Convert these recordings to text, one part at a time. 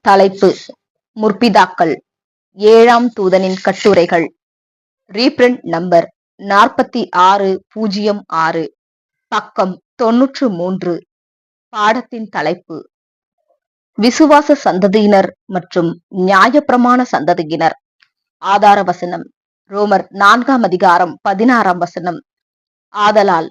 தலைப்பு: முற்பிதாக்கள். 7ஆம் தூதனின் கட்டுரைகள். ரீப்ரிண்ட் நம்பர் 4606, பக்கம் 93. பாடத்தின் தலைப்பு: விசுவாச சந்ததியினர் மற்றும் நியாயப்பிரமாண சந்ததியினர். ஆதார வசனம்: ரோமர் 4ஆம் அதிகாரம் 16ஆம் வசனம். ஆதலால்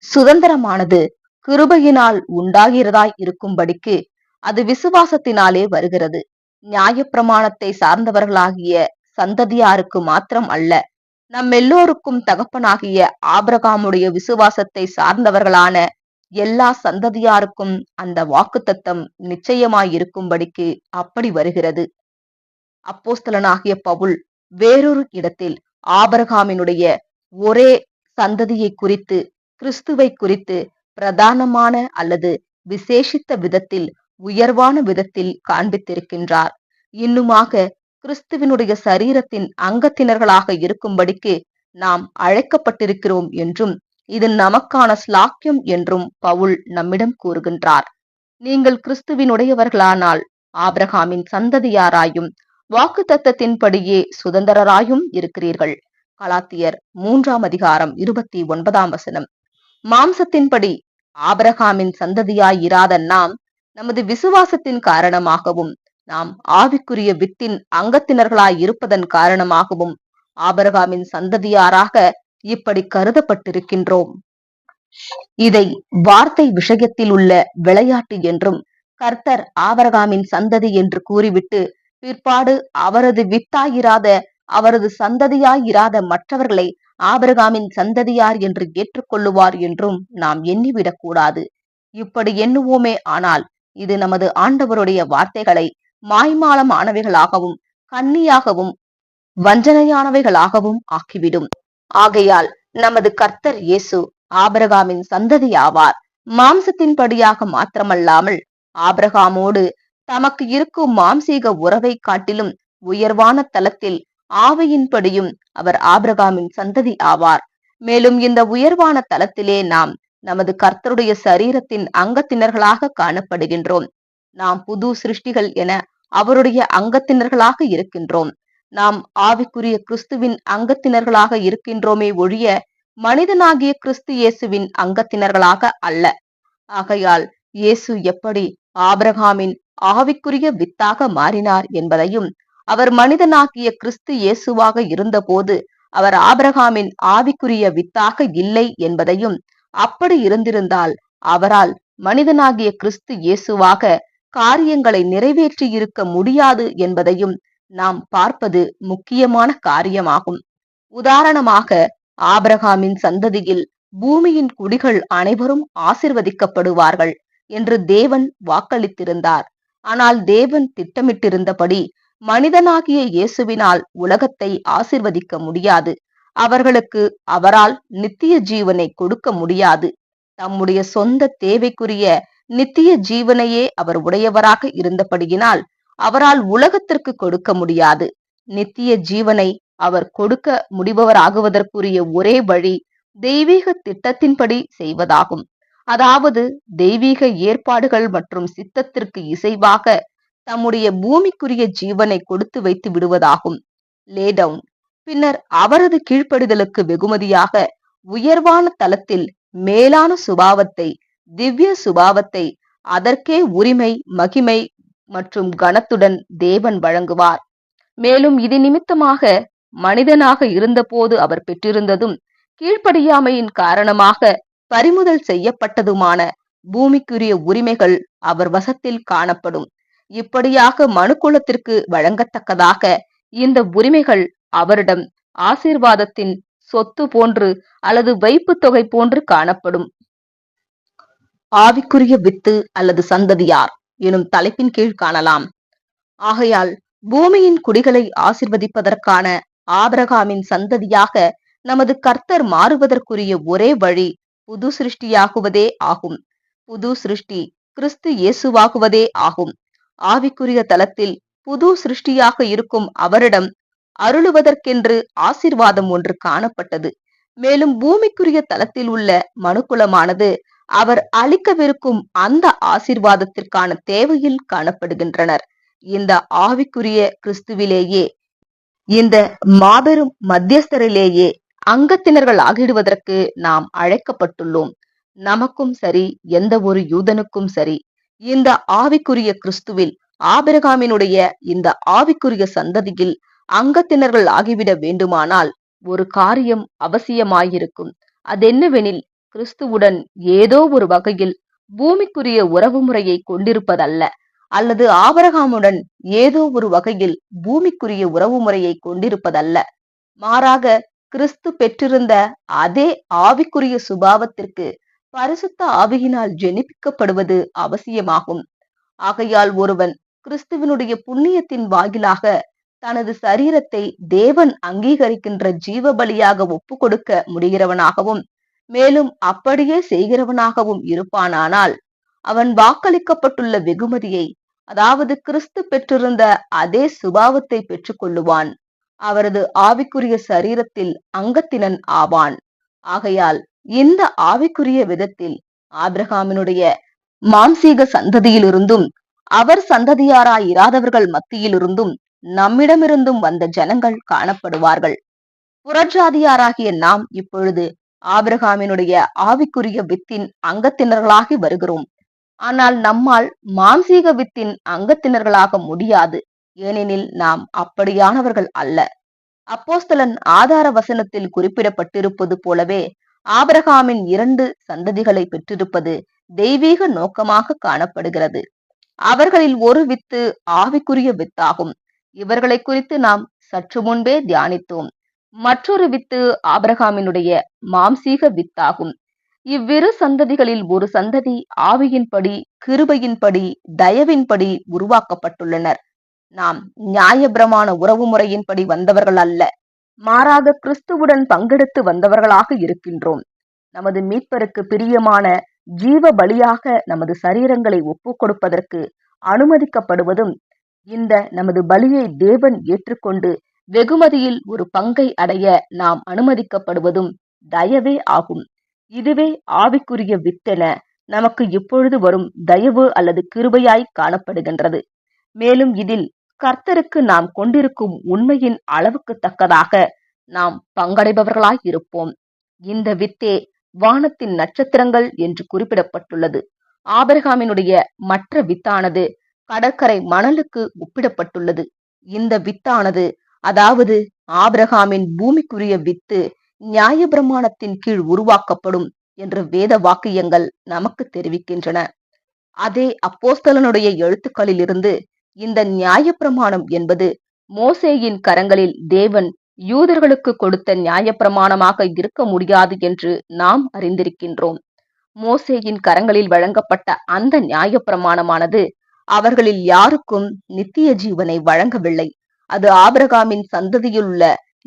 சுதந்திரமானது கிருபையினால் உண்டாகிறதாய் இருக்கும்படிக்கு அது விசுவாசத்தினாலே வருகிறது. நியாயப்பிரமாணத்தை சார்ந்தவர்களாகிய சந்ததியாருக்கு மாத்திரம் அல்ல, நம்மெல்லோருக்கும் தகப்பனாகிய ஆபிரகாமுடைய விசுவாசத்தை சார்ந்தவர்களான எல்லா சந்ததியாருக்கும் அந்த வாக்குத்தத்தம் நிச்சயமாயிருக்கும்படிக்கு அப்படி வருகிறது. அப்போஸ்தலனாகிய பவுல் வேறொரு இடத்தில் ஆபிரகாமினுடைய ஒரே சந்ததியை குறித்து, கிறிஸ்துவை குறித்து பிரதானமான அல்லது விசேஷித்த விதத்தில், உயர்வான விதத்தில் காண்பித்திருக்கின்றார். இன்னுமாக கிறிஸ்துவினுடைய சரீரத்தின் அங்கத்தினர்களாக இருக்கும்படிக்கு நாம் அழைக்கப்பட்டிருக்கிறோம் என்றும், இது நமக்கான ஸ்லாக்கியம் என்றும் பவுல் நம்மிடம் கூறுகின்றார். நீங்கள் கிறிஸ்துவினுடையவர்களானால் ஆபிரகாமின் சந்ததியாராயும் வாக்குத்தத்தத்தின்படியே சுதந்திரராயும் இருக்கிறீர்கள். கலாத்தியர் 3ஆம் அதிகாரம் 29ஆம் வசனம். மாம்சத்தின்படி ஆபிரகாமின் சந்ததியாயிராத நாம் நமது விசுவாசத்தின் காரணமாகவும், நாம் ஆவிக்குரிய வித்தின் அங்கத்தினர்களாய் இருப்பதன் காரணமாகவும் ஆபிரகாமின் சந்ததியாராக இப்படி கருதப்பட்டிருக்கின்றோம். இதை வார்த்தை விஷயத்தில் உள்ள விளையாட்டு என்றும், கர்த்தர் ஆபிரகாமின் சந்ததி என்று கூறிவிட்டு பிற்பாடு அவரது வித்தாயிராத, அவரது சந்ததியாயிராத மற்றவர்களை ஆபிரகாமின் சந்ததியார் என்று ஏற்றுக்கொள்ளுவார் என்றும் நாம் எண்ணிவிடக் கூடாது. இப்படி எண்ணுவோமே ஆனால் இது நமது ஆண்டவருடைய வார்த்தைகளை மாய்மாலமானவைகளாகவும் கண்ணியாகவும் வஞ்சனையானவைகளாகவும் ஆக்கிவிடும். ஆகையால் நமது கர்த்தர் இயேசு ஆபிரகாமின் சந்ததி ஆவார். மாம்சத்தின்படியாக மாத்திரமல்லாமல் ஆபிரகாமோடு தமக்கு இருக்கும் மாம்சீக உறவை காட்டிலும் உயர்வான தலத்தில் ஆவியின்படியும் அவர் ஆபிரகாமின் சந்ததி ஆவார். மேலும் இந்த உயர்வான தலத்திலே நாம் நமது கர்த்தருடைய சரீரத்தின் அங்கத்தினர்களாக காணப்படுகின்றோம். நாம் புது சிருஷ்டிகள் என அவருடைய அங்கத்தினர்களாக இருக்கின்றோம். நாம் ஆவிக்குரிய கிறிஸ்துவின் அங்கத்தினர்களாக இருக்கின்றோமே ஒழிய மனிதனாகிய கிறிஸ்து இயேசுவின் அங்கத்தினர்களாக அல்ல. ஆகையால் இயேசு எப்படி ஆபிரகாமின் ஆவிக்குரிய வித்தாக மாறினார் என்பதையும், அவர் மனிதனாகிய கிறிஸ்து இயேசுவாக இருந்தபோது அவர் ஆபிரகாமின் ஆவிக்குரிய வித்தாக இல்லை என்பதையும், அப்படி இருந்திருந்தால் அவரால் மனிதனாகிய கிறிஸ்து இயேசுவாக காரியங்களை நிறைவேற்றி இருக்க முடியாது என்பதையும் நாம் பார்ப்பது முக்கியமான காரியமாகும். உதாரணமாக, ஆபிரகாமின் சந்ததியில் பூமியின் குடிகள் அனைவரும் ஆசிர்வதிக்கப்படுவார்கள் என்று தேவன் வாக்களித்திருந்தார். ஆனால் தேவன் திட்டமிட்டிருந்தபடி மனிதனாகிய இயேசுவினால் உலகத்தை ஆசிர்வதிக்க முடியாது. அவர்களுக்கு அவரால் நித்திய ஜீவனை கொடுக்க முடியாது. தம்முடைய சொந்த தேவைக்குரிய நித்திய ஜீவனையே அவர் உடையவராக இருந்தபடியினால் அவரால் உலகத்திற்கு கொடுக்க முடியாது. நித்திய ஜீவனை அவர் கொடுக்க முடிபவராகுவதற்குரிய ஒரே வழி தெய்வீக திட்டத்தின்படி செய்வதாகும். அதாவது தெய்வீக ஏற்பாடுகள் மற்றும் சித்தத்திற்கு இசைவாக தம்முடைய பூமிக்குரிய ஜீவனை கொடுத்து வைத்து விடுவதாகும். லேடவுன். பின்னர் அவரது கீழ்ப்படிதலுக்கு வெகுமதியாக உயர்வான தலத்தில் மேலான சுபாவத்தை, திவ்ய சுபாவத்தை, அதற்கே உரிமை, மகிமை மற்றும் கனத்துடன் தேவன் வழங்குவார். மேலும் இது நிமித்தமாக மனிதனாக இருந்தபோது அவர் பெற்றிருந்ததும் கீழ்ப்படியாமையின் காரணமாக பறிமுதல் செய்யப்பட்டதுமான பூமிக்குரிய உரிமைகள் அவர் வசத்தில் காணப்படும். இப்படியாக மனுக்குலத்திற்கு வழங்கத்தக்கதாக இந்த உரிமைகள் அவரிடம் ஆசீர்வாதத்தின் சொத்து போன்று அல்லது வைப்பு தொகை போன்று காணப்படும். ஆவிக்குரிய வித்து அல்லது சந்ததியார் எனும் தலைப்பின் கீழ் காணலாம். ஆகையால் பூமியின் குடிகளை ஆசிர்வதிப்பதற்கான ஆபிரகாமின் சந்ததியாக நமது கர்த்தர் மாறுவதற்குரிய ஒரே வழி புது சிருஷ்டியாகுவதே ஆகும். புது சிருஷ்டி கிறிஸ்து இயேசுவாகுவதே ஆகும். ஆவிக்குரிய தலத்தில் புது சிருஷ்டியாக இருக்கும் அவரிடம் அருளுவதற்கென்று ஆசீர்வாதம் ஒன்று காணப்பட்டது. மேலும் பூமிக்குரிய தலத்தில் உள்ள மனுக்குலமானது அவர் அளிக்கவிருக்கும் அந்த ஆசீர்வாதத்திற்கான தேவையில் காணப்படுகின்றனர். இந்த ஆவிக்குரிய கிறிஸ்துவிலேயே, இந்த மாபெரும் மத்தியஸ்தரிலேயே அங்கத்தினர்கள் ஆகிடுவதற்கு நாம் அழைக்கப்பட்டுள்ளோம். நமக்கும் சரி, எந்த ஒரு யூதனுக்கும் சரி, இந்த ஆவிக்குரிய கிறிஸ்துவில் ஆபிரகாமினுடைய இந்த ஆவிக்குரிய சந்ததியில் அங்கத்தினர்கள் ஆகிவிட வேண்டுமானால் ஒரு காரியம் அவசியமாயிருக்கும். அதென்னவெனில், கிறிஸ்துவுடன் ஏதோ ஒரு வகையில் பூமிக்குரிய உறவு முறையை கொண்டிருப்பதல்ல, அல்லது ஆபிரகாமுடன் ஏதோ ஒரு வகையில் பூமிக்குரிய உறவு முறையை கொண்டிருப்பதல்ல. மாறாக கிறிஸ்து பெற்றிருந்த அதே ஆவிக்குரிய சுபாவத்திற்கு பரிசுத்த ஆவியினால் ஜெனிப்பிக்கப்படுவது அவசியமாகும். ஆகையால் ஒருவன் கிறிஸ்துவனுடைய புண்ணியத்தின் வாயிலாக தனது சரீரத்தை தேவன் அங்கீகரிக்கின்ற ஜீவ பலியாக ஒப்பு கொடுக்க முடிகிறவனாகவும், மேலும் அப்படியே செய்கிறவனாகவும் இருப்பானானால், அவன் வாக்களிக்கப்பட்டுள்ள வெகுமதியை, அதாவது கிறிஸ்து பெற்றிருந்த அதே சுபாவத்தை பெற்றுக் கொள்ளுவான். அவரது ஆவிக்குரிய சரீரத்தில் அங்கத்தினன் ஆவான். ஆகையால் இந்த ஆவிக்குரிய விதத்தில் ஆபிரகாமினுடைய மாம்சீக சந்ததியிலிருந்தும் அவர் சந்ததியாராய் இராதவர்கள் மத்தியிலிருந்தும் நம்மிடமிருந்தும் வந்த ஜனங்கள் காணப்படுவார்கள். புறஜாதியாராகிய நாம் இப்பொழுது ஆபிரகாமினுடைய ஆவிக்குரிய வித்தின் அங்கத்தினர்களாகி வருகிறோம். ஆனால் நம்மால் மாம்சீக வித்தின் அங்கத்தினர்களாக முடியாது. ஏனெனில் நாம் அப்படியானவர்கள் அல்ல. அப்போஸ்தலன் ஆதார வசனத்தில் குறிப்பிடப்பட்டிருப்பது போலவே ஆபிரகாமின் 2 சந்ததிகளை பெற்றிருப்பது தெய்வீக நோக்கமாக காணப்படுகிறது. அவர்களில் ஒரு வித்து ஆவிக்குரிய வித்தாகும். இவர்களை குறித்து நாம் சற்று முன்பே தியானித்தோம். மற்றொரு வித்து ஆபிரகாமினுடைய மாம்சீக வித்தாகும். இவ்விரு சந்ததிகளில் ஒரு சந்ததி ஆவியின்படி, கிருபையின்படி, தயவின்படி உருவாக்கப்பட்டுள்ளனர். நாம் நியாயப்பிரமாண உறவு முறையின்படி வந்தவர்கள் அல்ல, மாறாக கிறிஸ்துவுடன் பங்கெடுத்து வந்தவர்களாக இருக்கின்றோம். நமது மீட்பருக்கு பிரியமான ஜீவ பலியாக நமது சரீரங்களை ஒப்புக் கொடுப்பதற்கு அனுமதிக்கப்படுவதும், இந்த நமது பலியை தேவன் ஏற்றுக்கொண்டு வெகுமதியில் ஒரு பங்கை அடைய நாம் அனுமதிக்கப்படுவதும் தயவே ஆகும். இதுவே ஆவிக்குரிய வித்தென நமக்கு இப்பொழுது வரும் தயவு அல்லது கிருபையாய் காணப்படுகின்றது. மேலும் இதில் கர்த்தருக்கு நாம் கொண்டிருக்கும் உண்மையின் அளவுக்கு தக்கதாக நாம் பங்கடைபவர்களாய் இருப்போம். இந்த வித்தே வானத்தின் நட்சத்திரங்கள் என்று குறிப்பிடப்பட்டுள்ளது. ஆபிரகாமினுடைய மற்ற வித்தானது கடற்கரை மணலுக்கு ஒப்பிடப்பட்டுள்ளது. இந்த வித்தானது, அதாவது ஆபிரகாமின் பூமிக்குரிய வித்து, நியாயப்பிரமாணத்தின் கீழ் உருவாக்கப்படும் என்று வேத வாக்கியங்கள் நமக்கு தெரிவிக்கின்றன. அதே அப்போஸ்தலனுடைய எழுத்துக்களில் இருந்து இந்த நியாயப்பிரமாணம் என்பது மோசேயின் கரங்களில் தேவன் யூதர்களுக்கு கொடுத்த நியாயப்பிரமாணமாக இருக்க முடியாது என்று நாம் அறிந்திருக்கின்றோம். மோசேயின் கரங்களில் வழங்கப்பட்ட அந்த நியாயப்பிரமாணமானது அவர்களில் யாருக்கும் நித்திய ஜீவனை வழங்கவில்லை. அது ஆபிரகாமின் சந்ததியில் உள்ள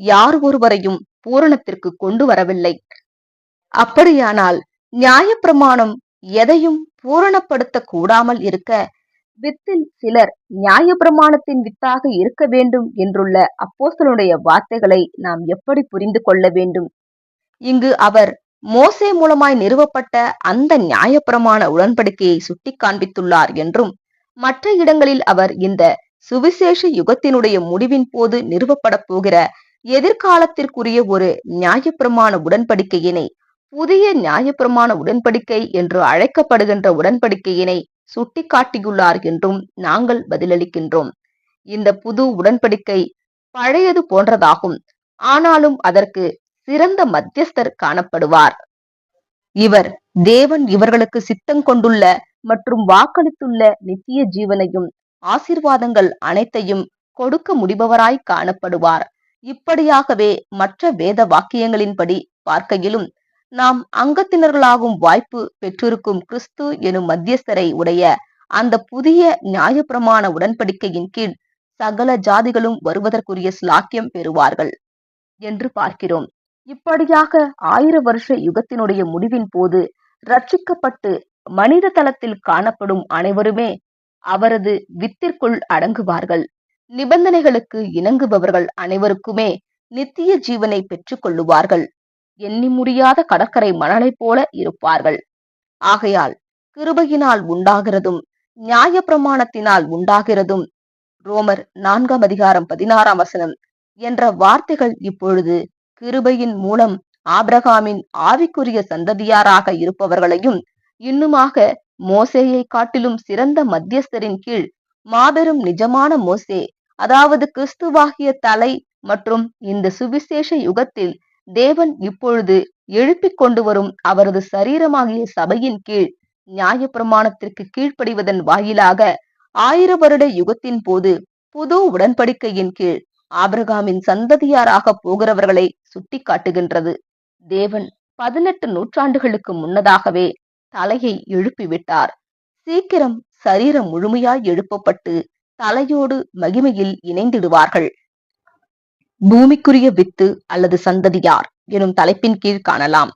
யார் ஒருவரையும் பூரணத்திற்கு கொண்டு வரவில்லை. அப்படியானால் நியாயப்பிரமாணம் எதையும் பூரணப்படுத்த கூடாமல் இருக்க, வித்தில் சிலர் நியாயப்பிரமாணத்தின் வித்தாக இருக்க வேண்டும் என்றுள்ள அப்போஸ்தலனுடைய வார்த்தைகளை நாம் எப்படி புரிந்து கொள்ள வேண்டும்? இங்கு அவர் மோசே மூலமாய் நிறுவப்பட்ட அந்த நியாயப்பிரமாண உடன்படிக்கையை சுட்டி காண்பித்துள்ளார் என்றும், மற்ற இடங்களில் அவர் இந்த சுவிசேஷ யுகத்தினுடைய முடிவின் போது நிறுவப்பட போகிற எதிர்காலத்திற்குரிய ஒரு நியாயப்பிரமாண உடன்படிக்கையினை, புதிய நியாயப்பிரமாண உடன்படிக்கை என்று அழைக்கப்படுகின்ற உடன்படிக்கையினை சுட்டி காட்டியுள்ளார் என்றும் நாங்கள் பதிலளிக்கின்றோம். இந்த புது உடன்படிக்கை பழையது போன்றதாகும். ஆனாலும் அதற்கு சிறந்த மத்தியஸ்தர் காணப்படுவார். இவர் தேவன் இவர்களுக்கு சித்தம் கொண்டுள்ள மற்றும் வாக்களித்துள்ள நித்திய ஜீவனையும் ஆசீர்வாதங்கள் அனைத்தையும் கொடுக்க முடிபவராய் காணப்படுவார். இப்படியாகவே மற்ற வேத வாக்கியங்களின்படி பார்க்கையிலும் நாம் அங்கத்தினர்களாகும் வாய்ப்பு பெற்றிருக்கும் கிறிஸ்து எனும் மத்தியஸ்தரை உடைய அந்த புதிய நியாயப்பிரமாண உடன்படிக்கையின் கீழ் சகல ஜாதிகளும் வருவதற்குரிய ஸ்லாக்கியம் பெறுவார்கள் என்று பார்க்கிறோம். இப்படியாக 1000 வருஷ யுகத்தினுடைய முடிவின் போது ரட்சிக்கப்பட்டு மனித தளத்தில் காணப்படும் அனைவருமே அவரது வித்திற்குள் அடங்குவார்கள். நிபந்தனைகளுக்கு இணங்குபவர்கள் அனைவருக்குமே நித்திய ஜீவனை பெற்றுக் கொள்ளுவார்கள். எண்ணி முடியாத கடற்கரை மணலை போல இருப்பார்கள். ஆகையால் கிருபையினால் உண்டாகிறதும் நியாயப்பிரமாணத்தினால் உண்டாகிறதும் ரோமர் 4:16 என்ற வார்த்தைகள் இப்பொழுது கிருபையின் மூலம் ஆபிரகாமின் ஆவிக்குரிய சந்ததியாராக இருப்பவர்களையும், இன்னுமாக மோசேயை காட்டிலும் சிறந்த மத்தியஸ்தரின் கீழ் மாபெரும் நிஜமான மோசே, அதாவது கிறிஸ்துவாகிய தலை மற்றும் இந்த சுவிசேஷ யுகத்தில் தேவன் இப்பொழுது எழுப்பிக் கொண்டு வரும் அவரது சரீரமாகிய சபையின் கீழ் நியாயப்பிரமாணத்திற்கு கீழ்ப்படிவதன் வாயிலாக 1000 வருட யுகத்தின் போது புது உடன்படிக்கையின் கீழ் ஆபிரகாமின் சந்ததியாராக போகிறவர்களை சுட்டி காட்டுகின்றது. தேவன் 18 நூற்றாண்டுகளுக்கு முன்னதாகவே தலையை எழுப்பிவிட்டார். சீக்கிரம் சரீரம் முழுமையாய் எழுப்பப்பட்டு தலையோடு மகிமையில் இணைந்திடுவார்கள். பூமிக்குரிய வித்து அல்லது சந்ததியார் எனும் தலைப்பின் கீழ் காணலாம்.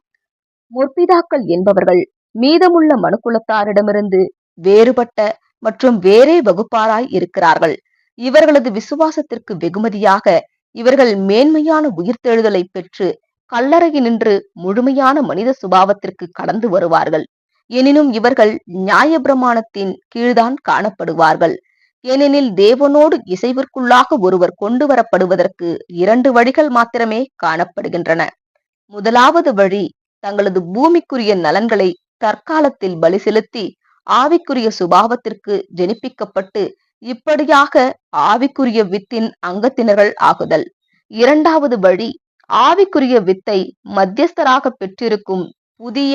முற்பிதாக்கள் என்பவர்கள் மீதமுள்ள மனுக்குலத்தாரிடமிருந்து வேறுபட்ட மற்றும் வேறே வகுப்பாராய் இருக்கிறார்கள். இவர்களது விசுவாசத்திற்கு வெகுமதியாக இவர்கள் மேன்மையான உயிர்த்தெழுதலை பெற்று கல்லறையினின்று முழுமையான மனித சுபாவத்திற்கு கடந்து வருவார்கள். எனினும் இவர்கள் நியாயப்பிரமாணத்தின் கீழ்தான் காணப்படுவார்கள். ஏனெனில் தேவனோடு இசைவிற்குள்ளாக ஒருவர் கொண்டு வரப்படுவதற்கு 2 வழிகள் மாத்திரமே காணப்படுகின்றன. முதலாவது வழி தங்களது பூமிக்குரிய நலன்களை தற்காலத்தில் பலி செலுத்தி ஆவிக்குரிய சுபாவத்திற்கு ஜெனிப்பிக்கப்பட்டு இப்படியாக ஆவிக்குரிய வித்தின் அங்கத்தினர்கள் ஆகுதல். இரண்டாவது வழி ஆவிக்குரிய வித்தை மத்தியஸ்தராக பெற்றிருக்கும் புதிய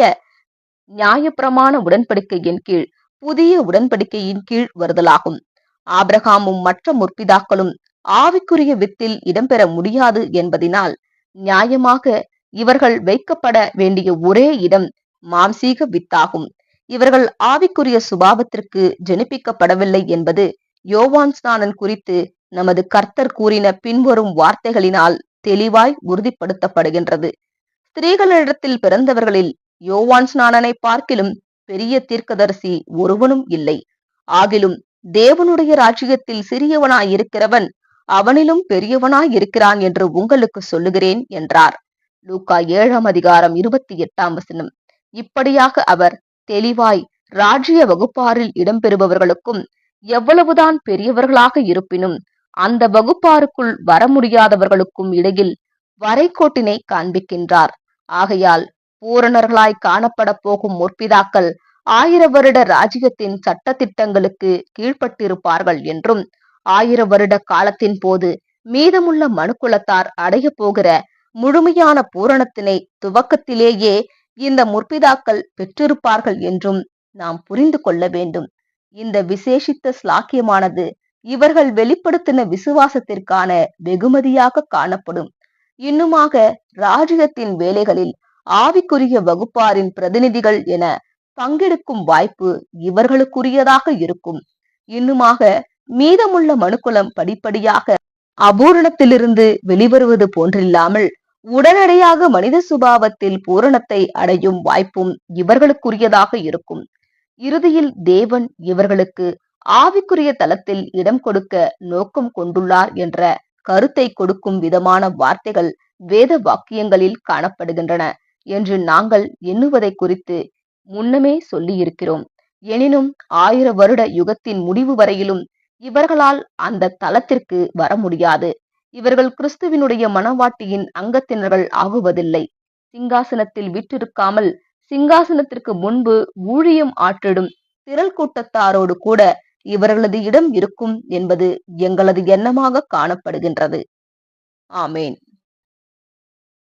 நியாயப்பிரமாண உடன்படிக்கையின் கீழ் புதிய உடன்படிக்கையின் கீழ் வருதலாகும். ஆபிரகாமும் மற்ற முற்பிதாக்களும் ஆவிக்குரிய வித்தில் இடம்பெற முடியாது என்பதினால் நியாயமாக இவர்கள் வைக்கப்பட வேண்டிய ஒரே இடம் மாம்சீக வித்தாகும். இவர்கள் ஆவிக்குரிய சுபாவத்திற்கு ஜெனிப்பிக்கப்படவில்லை என்பது யோவான் ஸ்நானன் குறித்து நமது கர்த்தர் கூறின பின்வரும் வார்த்தைகளினால் தெளிவாய் உறுதிப்படுத்தப்படுகின்றது. ஸ்திரீகளிடத்தில் பிறந்தவர்களில் யோவான் ஸ்நானனை பார்க்கிலும் பெரிய தீர்க்கதரிசி ஒருவனும் இல்லை. ஆகிலும் தேவனுடைய ராஜ்யத்தில் சிறியவனாய் இருக்கிறவன் அவனிலும் பெரியவனாய் இருக்கிறான் என்று உங்களுக்கு சொல்லுகிறேன் என்றார். லூக்கா 7:28. இப்படியாக அவர் தெளிவாய் ராஜ்ய வகுப்பாரில் இடம்பெறுபவர்களுக்கும் எவ்வளவுதான் பெரியவர்களாக இருப்பினும் அந்த வகுப்பாருக்குள் வர முடியாதவர்களுக்கும் இடையில் வரைகோட்டினை காண்பிக்கின்றார். ஆகையால் பூரணர்களாய் காணப்பட போகும் முற்பிதாக்கள் 1000 வருட ராஜ்யத்தின் சட்ட திட்டங்களுக்கு கீழ்ப்பட்டிருப்பார்கள் என்றும் 1000 வருட காலத்தின் போது மீதமுள்ள மனுக்குலத்தார் அடைய போகிற முழுமையான பூரணத்தினை துவக்கத்திலேயே இந்த முற்பிதாக்கள் பெற்றிருப்பார்கள் என்றும் நாம் புரிந்து கொள்ள வேண்டும். இந்த விசேஷித்த ஸ்லாக்கியமானது இவர்கள் வெளிப்படுத்தின விசுவாசத்திற்கான வெகுமதியாக காணப்படும். இன்னுமாக ராஜ்யத்தின் வேலைகளில் ஆவிக்குரிய வகுப்பாரின் பிரதிநிதிகள் என பங்கெடுக்கும் வாய்ப்பு இவர்களுக்குரியதாக இருக்கும். இன்னுமாக மீதமுள்ள மனுக்குலம் படிப்படியாக அபூரணத்திலிருந்து வெளிவருவது போன்றில்லாமல் உடனடியாக மனித சுபாவத்தில் பூரணத்தை அடையும் வாய்ப்பும் இவர்களுக்குரியதாக இருக்கும். இறுதியில் தேவன் இவர்களுக்கு ஆவிக்குரிய தளத்தில் இடம் கொடுக்க நோக்கம் கொண்டுள்ளார் என்ற கருத்தை கொடுக்கும் விதமான வார்த்தைகள் வேத வாக்கியங்களில் காணப்படுகின்றன என்று நாங்கள் எண்ணுவதை குறித்து முன்னமே சொல்லி இருக்கிறோம். எனினும் 1000 வருட யுகத்தின் முடிவு வரையிலும் இவர்களால் அந்த தளத்திற்கு வர முடியாது. இவர்கள் கிறிஸ்துவினுடைய மனவாட்டியின் அங்கத்தினர்கள் ஆகுவதில்லை. சிங்காசனத்தில் விற்றிருக்காமல் சிங்காசனத்திற்கு முன்பு ஊழியம் ஆற்றிடும் திரள் கூட்டத்தாரோடு கூட இவர்களது இடம் இருக்கும் என்பது எங்களது எண்ணமாக காணப்படுகின்றது. ஆமேன்.